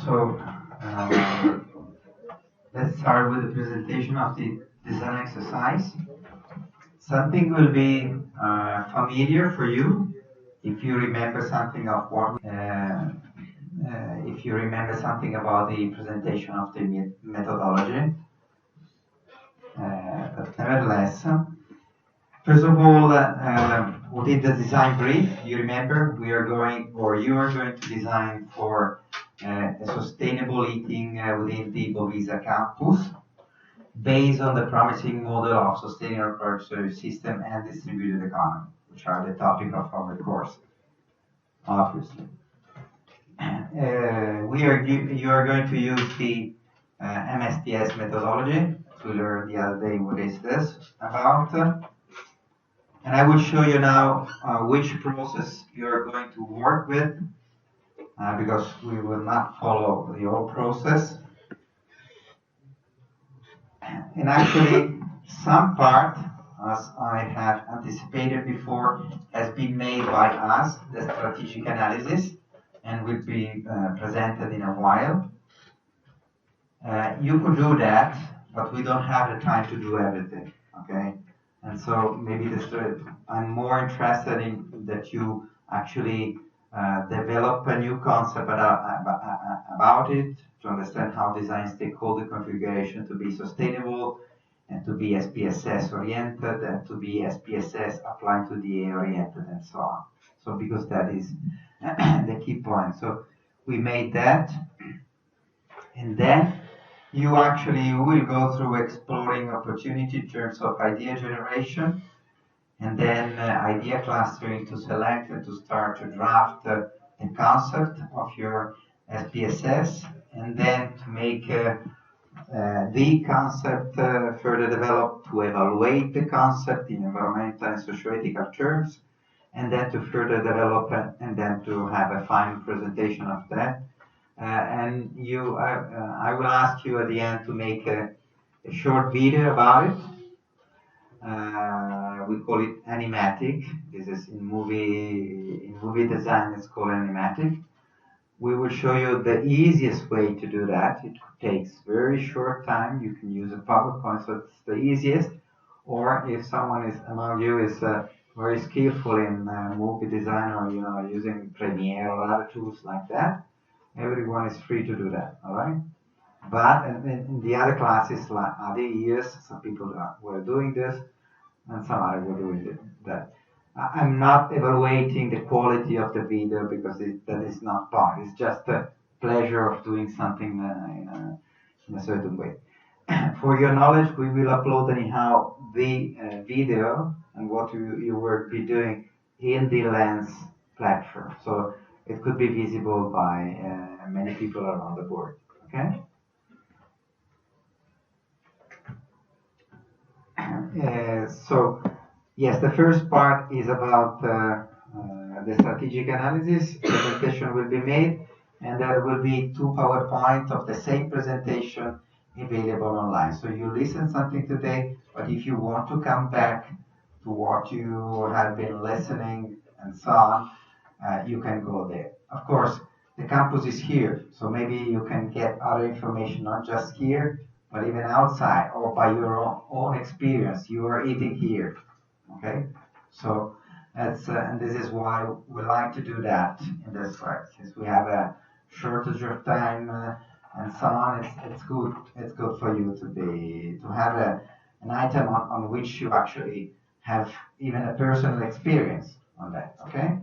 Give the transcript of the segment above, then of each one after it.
So uh, let's start with the presentation of the design exercise. Something will be familiar for you if you remember something of what if you remember something about the presentation of the methodology. But nevertheless, first of all, what is the design brief? You remember we are going, or you are going to design for a sustainable eating within the Bovisa campus, based on the promising model of sustainable product service system and distributed economy, which are the topic of our course, obviously. You are going to use the MSTS methodology to learn the other day what is this about. And I will show you now which process you are going to work with, because we will not follow the whole process. And actually, some part, as I have anticipated before, has been made by us, the strategic analysis, and will be presented in a while. You could do that, but we don't have the time to do everything, okay? And so maybe I'm more interested in that you actually develop a new concept about it, to understand how design stakeholder configuration to be sustainable and to be SPSS oriented and to be SPSS applied to DA oriented and so on. So because that is the key point. So we made that, and then you actually will go through exploring opportunity in terms of idea generation, and then idea clustering to select and to start to draft the concept of your SPSS, and then to make the concept further developed, to evaluate the concept in environmental and socio-ethical terms, and then to further develop it, and then to have a final presentation of that. And I will ask you at the end to make a short video about it. We call it animatic. This is in movie design. It's called animatic. We will show you the easiest way to do that. It takes very short time. You can use a PowerPoint, so it's the easiest. Or if someone is among you is very skillful in movie design, or using Premiere or other tools like that, everyone is free to do that. All right. But in the other classes, like other years, some people were doing this, and some others were doing that. I'm not evaluating the quality of the video, because that is not part. It's just the pleasure of doing something in a certain way. For your knowledge, we will upload anyhow the video and what you will be doing in the Lens platform. So it could be visible by many people around the board. Okay? So yes, the first part is about the strategic analysis. Presentation will be made, and there will be 2 PowerPoint of the same presentation available online. So you listen something today, but if you want to come back to what you have been listening and so on, you can go there. Of course, the campus is here, so maybe you can get other information, not just here, but even outside, or by your own experience. You are eating here, okay? So that's and this is why we like to do that in this way, since we have a shortage of time and so on. It's good. It's good for you to have an item on which you actually have even a personal experience on that, okay?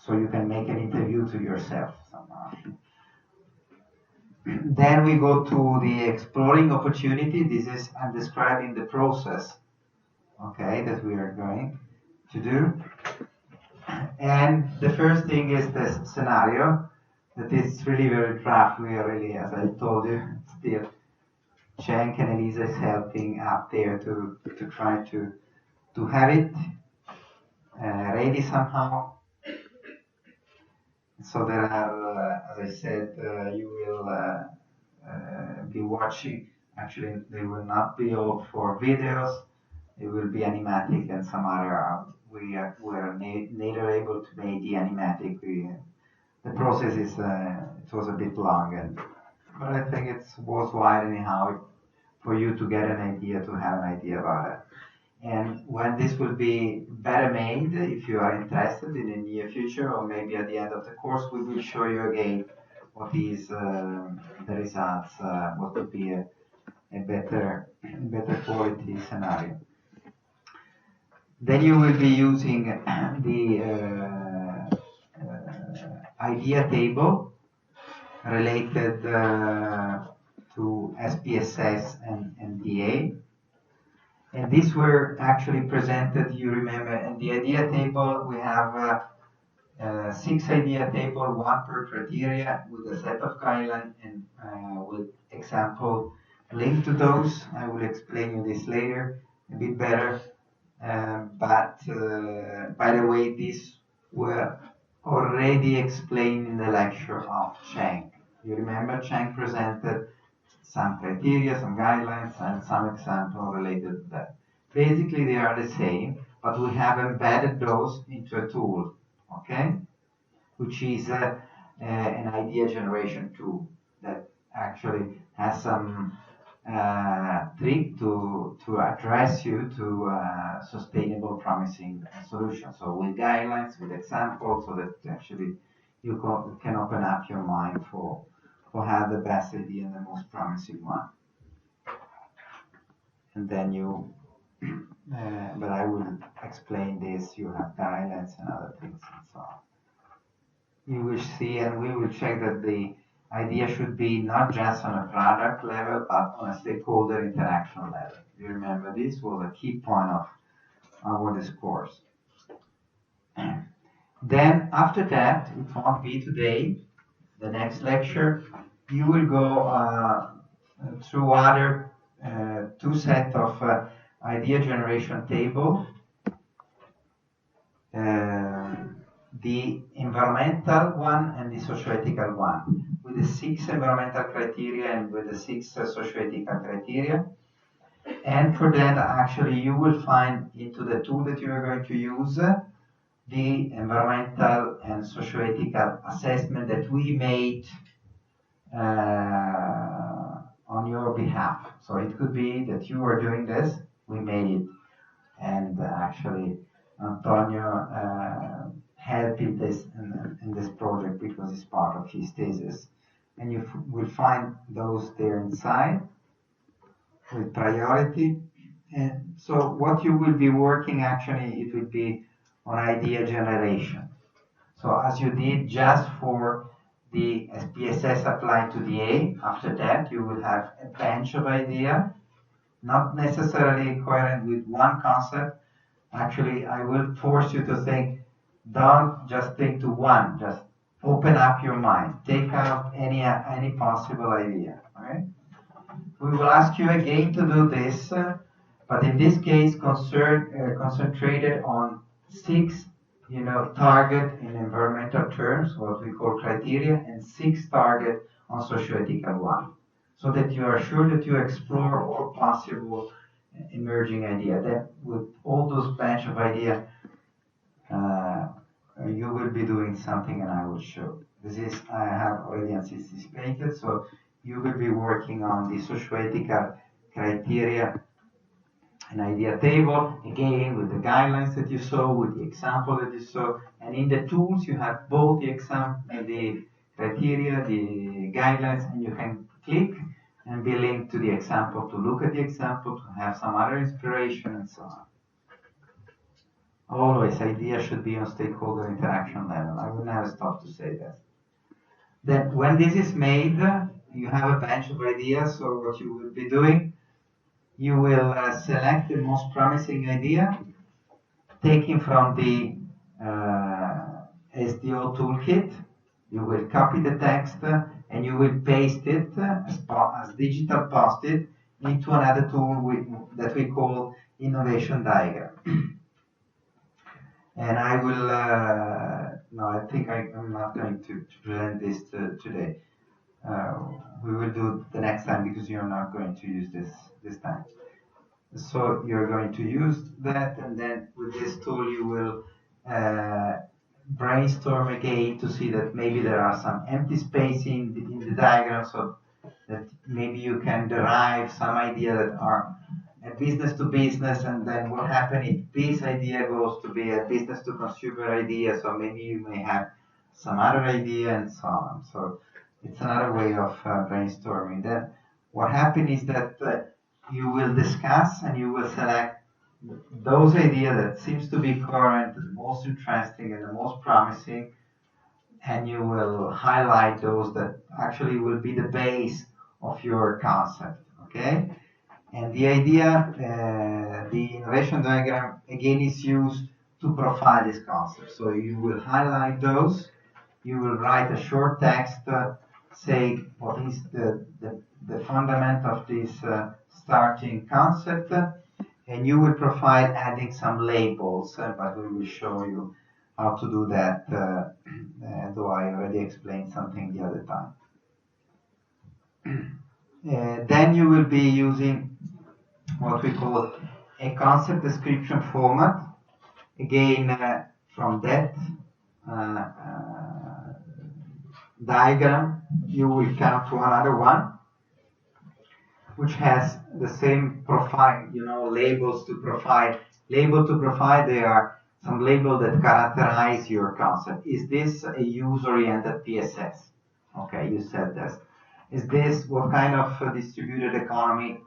So you can make an interview to yourself somehow. Then we go to the exploring opportunity. This is, I'm describing the process, okay, that we are going to do. And the first thing is this scenario that is really very draft. We are really, as I told you, still Cenk and Elisa is helping out there to try to have it ready somehow. So there are, as I said, you will be watching. Actually, they will not be all for videos. It will be animatic, and some other. We were neither able to make the animatic. the process is it was a bit long, but I think it's worthwhile anyhow for you to get an idea, to have an idea about it. And when this will be better made, if you are interested in the near future or maybe at the end of the course, we will show you again what is the results, what would be a better quality scenario. Then you will be using the idea table related to SPSS and DA. And these were actually presented, you remember, in the idea table we have 6 idea table, 1 per criteria with a set of guidelines and with example linked to those. I will explain you this later a bit better. But by the way, these were already explained in the lecture of Cheng. You remember Cheng presented some criteria, some guidelines, and some examples related to that. Basically, they are the same, but we have embedded those into a tool, okay? Which is an idea generation tool that actually has some trick to address you to sustainable promising solutions. So with guidelines, with examples, so that actually you can open up your mind for have the best idea and the most promising one. And then you, but I will explain this, you have guidelines and other things and so on. You will see and we will check that the idea should be not just on a product level, but on a stakeholder interaction level. You remember this was a key point of our discourse. Then after that, it won't be today, the next lecture, you will go through other 2 sets of idea generation table. The environmental one and the socio-ethical one, with the 6 environmental criteria and with the 6 socio-ethical criteria. And for that, actually, you will find into the tool that you are going to use the environmental and socio-ethical assessment that we made on your behalf. So it could be that you are doing this, we made it, and actually Antonio helped in this project because it's part of his thesis. And you will find those there inside with priority. And so what you will be working actually, it will be on idea generation. So as you did just for the SPSS applied to the A, after that you will have a bench of idea, not necessarily coherent with one concept. Actually, I will force you to think, don't just think to one, just open up your mind, take out any possible idea. Okay? We will ask you again to do this, but in this case, concentrated on 6, target in environmental terms, what we call criteria, and 6 target on socio-ethical one, so that you are sure that you explore all possible emerging idea. Then, with all those bunch of ideas, you will be doing something, and I will show. This is I have already anticipated, so you will be working on the socio-ethical criteria an idea table, again with the guidelines that you saw, with the example that you saw, and in the tools you have both the the criteria, the guidelines, and you can click and be linked to the example to look at the example, to have some other inspiration and so on. Always, ideas should be on stakeholder interaction level. I will never stop to say that. Then when this is made, you have a bunch of ideas, so what you will be doing, you will select the most promising idea, taken from the SDO toolkit. You will copy the text and you will paste it as digital post-it into another tool that we call innovation diagram. And I will, no, I think I'm not going to present this today. We will do the next time because you're not going to use this time. So you're going to use that, and then with this tool you will brainstorm again to see that maybe there are some empty space in the diagram, so that maybe you can derive some idea that are a business to business, and then what happens if this idea goes to be a business to consumer idea, so maybe you may have some other idea and so on. So it's another way of brainstorming. Then what happens is that you will discuss and you will select those ideas that seems to be current, the most interesting and the most promising, and you will highlight those that actually will be the base of your concept, okay? And the idea, the innovation diagram, again, is used to profile this concept. So you will highlight those, you will write a short text, say what is the fundament of this starting concept, and you will profile adding some labels, but we will show you how to do that, though I already explained something the other time. Then you will be using what we call a concept description format. Again, from that diagram, you will come to another one, which has the same profile, labels to profile. Label to profile, they are some labels that characterize your concept. Is this a user-oriented PSS? Okay, you said this. Is this what kind of distributed economy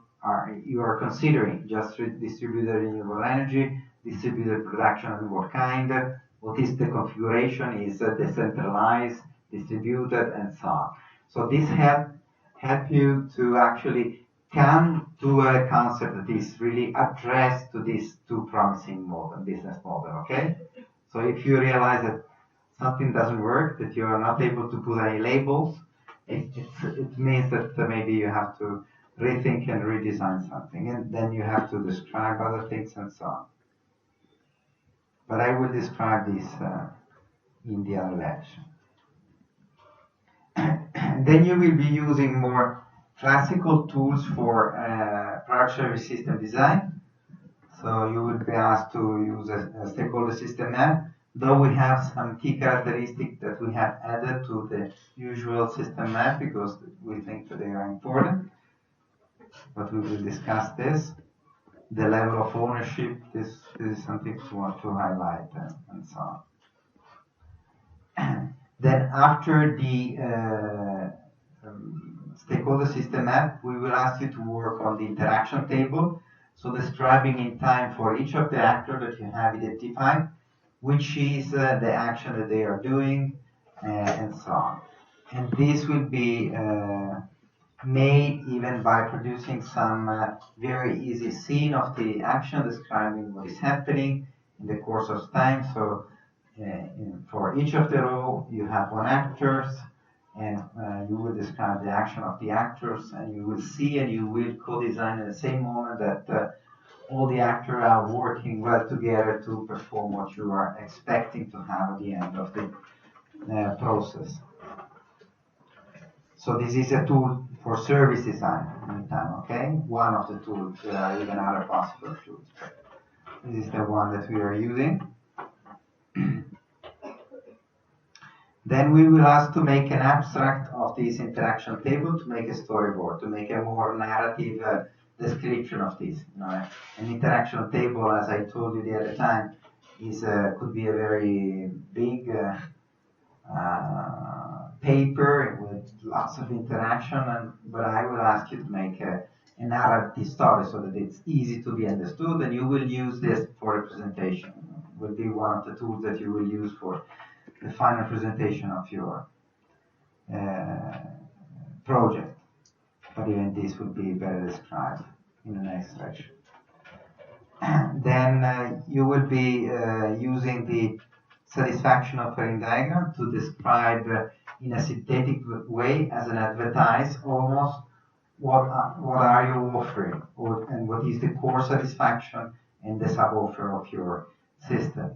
you are considering? Just distributed renewable energy, distributed production, and what kind? What is the configuration? Is decentralized, distributed, and so on. So this help you to actually come to a concept that is really addressed to these two promising business model. Okay. So if you realize that something doesn't work, that you are not able to put any labels, it means that maybe you have to rethink and redesign something, and then you have to describe other things and so on. But I will describe this in the other lecture. Then you will be using more classical tools for product service system design. So you will be asked to use a stakeholder system map, though we have some key characteristics that we have added to the usual system map because we think that they are important. But we will discuss this. The level of ownership, this is something we want to highlight and so on. Then after the stakeholder system map, we will ask you to work on the interaction table. So describing in time for each of the actors that you have identified, which is the action that they are doing, and so on. And this will be made even by producing some very easy scene of the action describing what is happening in the course of time. So for each of the row, you have one actors, and you will describe the action of the actors, and you will see and you will co-design at the same moment that all the actors are working well together to perform what you are expecting to have at the end of the process. So this is a tool for service design anytime, okay? One of the tools. There are even other possible tools. This is the one that we are using. Then we will ask to make an abstract of this interaction table, to make a storyboard, to make a more narrative description of this. An interaction table, as I told you the other time, could be a very big paper with lots of interaction, but I will ask you to make a narrative story so that it's easy to be understood, and you will use this for a presentation. It will be one of the tools that you will use for the final presentation of your project. But even this will be better described in the next lecture. Then you will be using the satisfaction offering diagram to describe in a synthetic way, as an advertise almost, what are you offering, and what is the core satisfaction and the sub-offer of your system.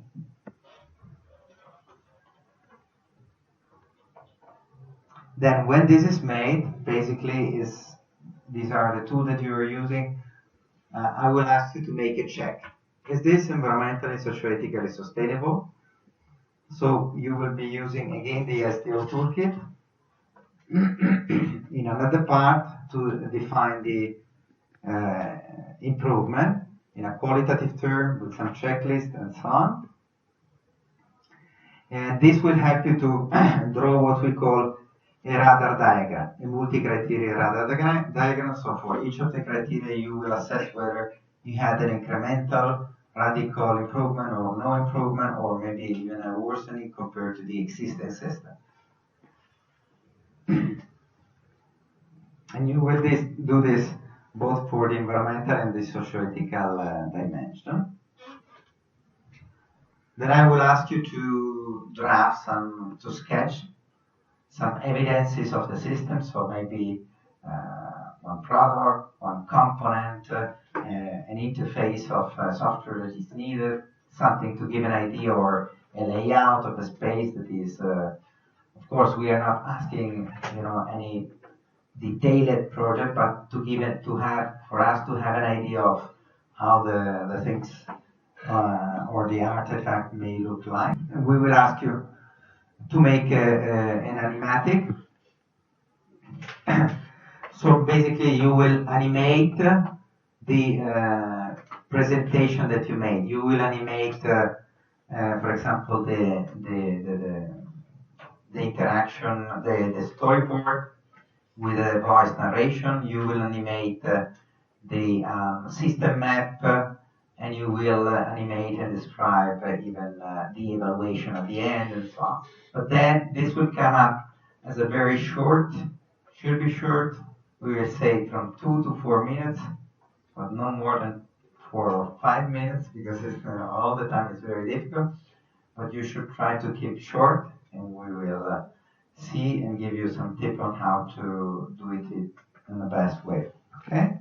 Then when this is made, basically these are the tools that you are using. I will ask you to make a check. Is this environmentally, socio-ethically sustainable? So you will be using again the STO toolkit in another part to define the improvement in a qualitative term with some checklist and so on. And this will help you to draw what we call a radar diagram, a multi-criteria radar diagram. So for each of the criteria, you will assess whether you had an incremental, radical improvement or no improvement, or maybe even a worsening compared to the existing system. And you will do this both for the environmental and the socio-ethical dimension. Then I will ask you to draft to sketch some evidences of the system, so maybe one product, one component, an interface of software that is needed, something to give an idea or a layout of the space that is, of course, we are not asking, any detailed project, but for us to have an idea of how the things or the artifact may look like. And we will ask you to make an animatic. So basically you will animate the presentation that you made. You will animate, for example, the interaction, the storyboard with a voice narration. You will animate the system map, and you will animate and describe even the evaluation at the end and so on. But then this will come up as a very short, should be short, we will say from 2 to 4 minutes, but no more than 4 or 5 minutes, because it's, all the time it's very difficult. But you should try to keep short, and we will see and give you some tip on how to do it in the best way. Okay?